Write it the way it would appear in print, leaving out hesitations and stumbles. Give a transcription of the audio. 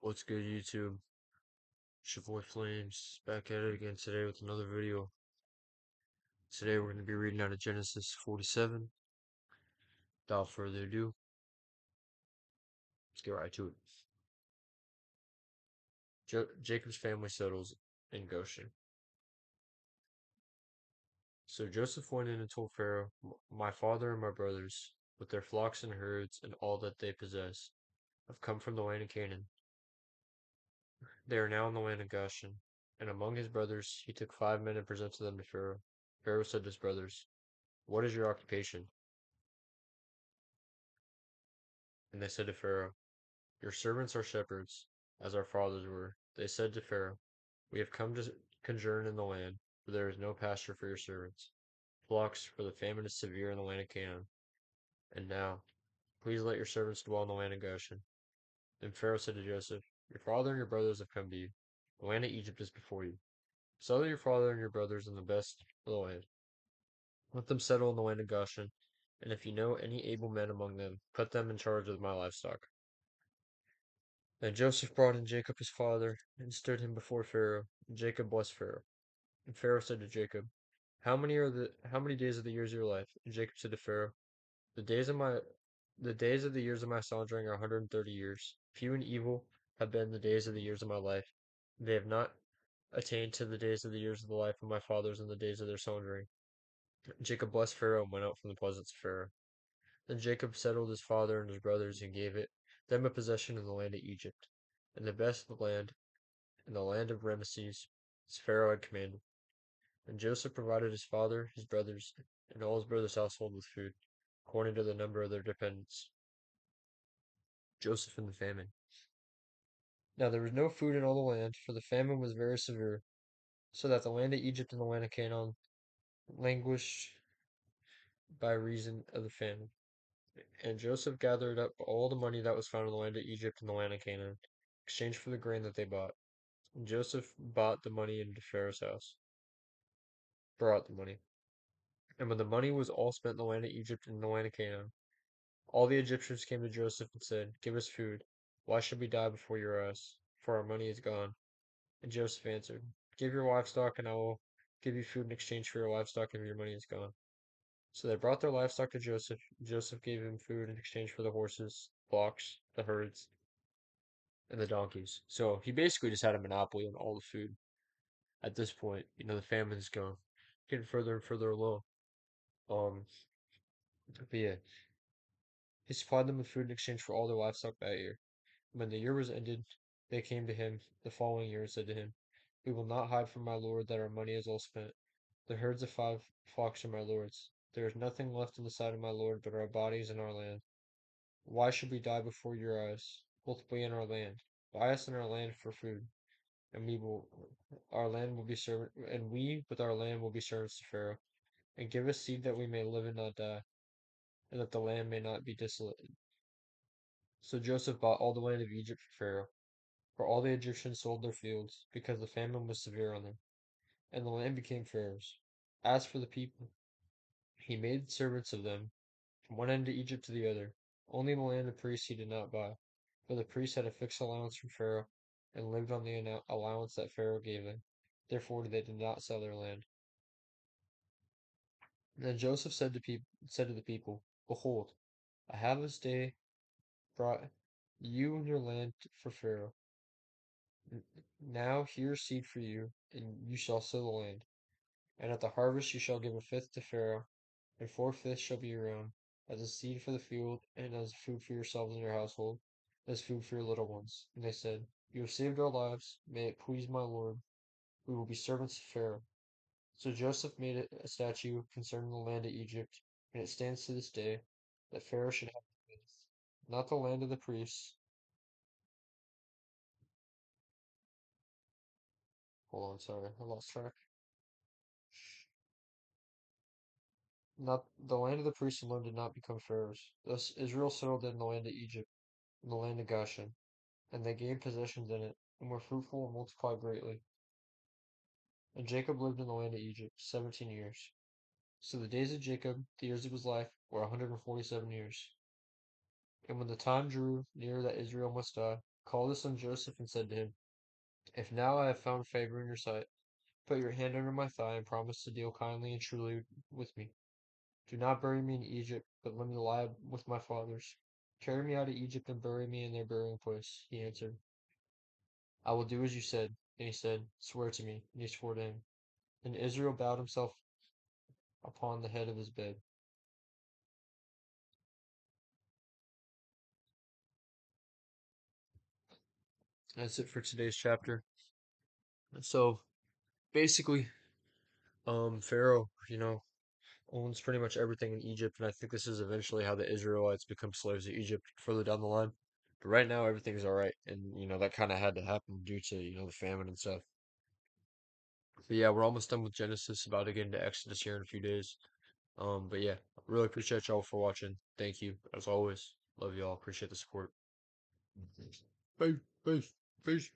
What's good, YouTube? It's your boy Flames back at it again today with another video. Today we're going to be reading out of Genesis 47. Without further ado, let's get right to it. Jacob's family settles in Goshen. So Joseph went in and told Pharaoh, "My father and my brothers, with their flocks and herds and all that they possess, have come from the land of Canaan. They are now in the land of Goshen." And among his brothers he took 5 men and presented them to Pharaoh. Pharaoh said to his brothers, "What is your occupation?" And they said to Pharaoh, "Your servants are shepherds, as our fathers were." They said to Pharaoh, "We have come to sojourn in the land, for there is no pasture for your servants' flocks, for the famine is severe in the land of Canaan. And now, please let your servants dwell in the land of Goshen." Then Pharaoh said to Joseph, "Your father and your brothers have come to you. The land of Egypt is before you. Settle your father and your brothers in the best of the land. Let them settle in the land of Goshen, and if you know any able men among them, put them in charge of my livestock." Then Joseph brought in Jacob his father, and stood him before Pharaoh. And Jacob blessed Pharaoh. And Pharaoh said to Jacob, how many days of the years of your life?" And Jacob said to Pharaoh, The days of my the days of the years of my sojourning are 130 years. Few and evil have been the days of the years of my life. They have not attained to the days of the years of the life of my fathers in the days of their sojourning. And Jacob blessed Pharaoh and went out from the presence of Pharaoh. Then Jacob settled his father and his brothers, and gave them a possession in the land of Egypt, and the best of the land, in the land of Rameses, as Pharaoh had commanded. And Joseph provided his father, his brothers, and all his brothers' household with food, according to the number of their dependents. Joseph and the famine. Now there was no food in all the land, for the famine was very severe, so that the land of Egypt and the land of Canaan languished by reason of the famine. And Joseph gathered up all the money that was found in the land of Egypt and the land of Canaan, exchanged for the grain that they bought. And Joseph brought the money into Pharaoh's house. Brought the money. And when the money was all spent in the land of Egypt and in the land of Canaan, all the Egyptians came to Joseph and said, "Give us food. Why should we die before your eyes? For our money is gone." And Joseph answered, "Give your livestock, and I will give you food in exchange for your livestock if your money is gone." So they brought their livestock to Joseph. Joseph gave him food in exchange for the horses, flocks, the herds, and the donkeys. So he basically just had a monopoly on all the food. At this point, the famine's going, getting further and further along. Um, but yeah, he supplied them with food in exchange for all their livestock that year. When the year was ended, they came to him the following year and said to him, "We will not hide from my lord that our money is all spent. The herds of 5 flocks are my lord's. There is nothing left in the sight of my lord but our bodies and our land. Why should we die before your eyes, both we and our land? Buy us and our land for food, and our land will be servant, and we with our land will be servants to Pharaoh. And give us seed that we may live and not die, and that the land may not be desolate." So Joseph bought all the land of Egypt for Pharaoh, for all the Egyptians sold their fields, because the famine was severe on them, and the land became Pharaoh's. As for the people, he made servants of them from one end of Egypt to the other. Only the land of priests he did not buy, for the priests had a fixed allowance from Pharaoh, and lived on the allowance that Pharaoh gave them. Therefore they did not sell their land. Then Joseph said to the people, "Behold, I have this day brought you and your land for Pharaoh. Now here is seed for you, and you shall sow the land. And at the harvest you shall give a fifth to Pharaoh, and 4/5 shall be your own, as a seed for the field, and as food for yourselves and your household, as food for your little ones." And they said, "You have saved our lives. May it please my lord. We will be servants to Pharaoh." So Joseph made a statue concerning the land of Egypt, and it stands to this day, that Pharaoh should have the fifth, not the land of the priests. Hold on, sorry, I lost track. Not the land of the priests alone did not become Pharaoh's. Thus Israel settled in the land of Egypt, in the land of Goshen, and they gained possessions in it, and were fruitful and multiplied greatly. And Jacob lived in the land of Egypt 17 years. So the days of Jacob, the years of his life, were 147 years. And when the time drew near that Israel must die, called his son Joseph and said to him, If now I have found favor in your sight, put your hand under my thigh and promise to deal kindly and truly with me. Do not bury me in Egypt, but let me lie with my fathers. Carry me out of Egypt and bury me in their burying place. He answered, I will do as you said. And he said, Swear to me. And he swore to him. And Israel bowed himself upon the head of his bed. That's it for today's chapter. So basically, Pharaoh, owns pretty much everything in Egypt, and I think this is eventually how the Israelites become slaves of Egypt further down the line. But right now, everything's all right, and that kind of had to happen due to the famine and stuff. But yeah, we're almost done with Genesis, about to get into Exodus here in a few days. But yeah, really appreciate y'all for watching. Thank you as always. Love y'all. Appreciate the support. Peace, peace, peace.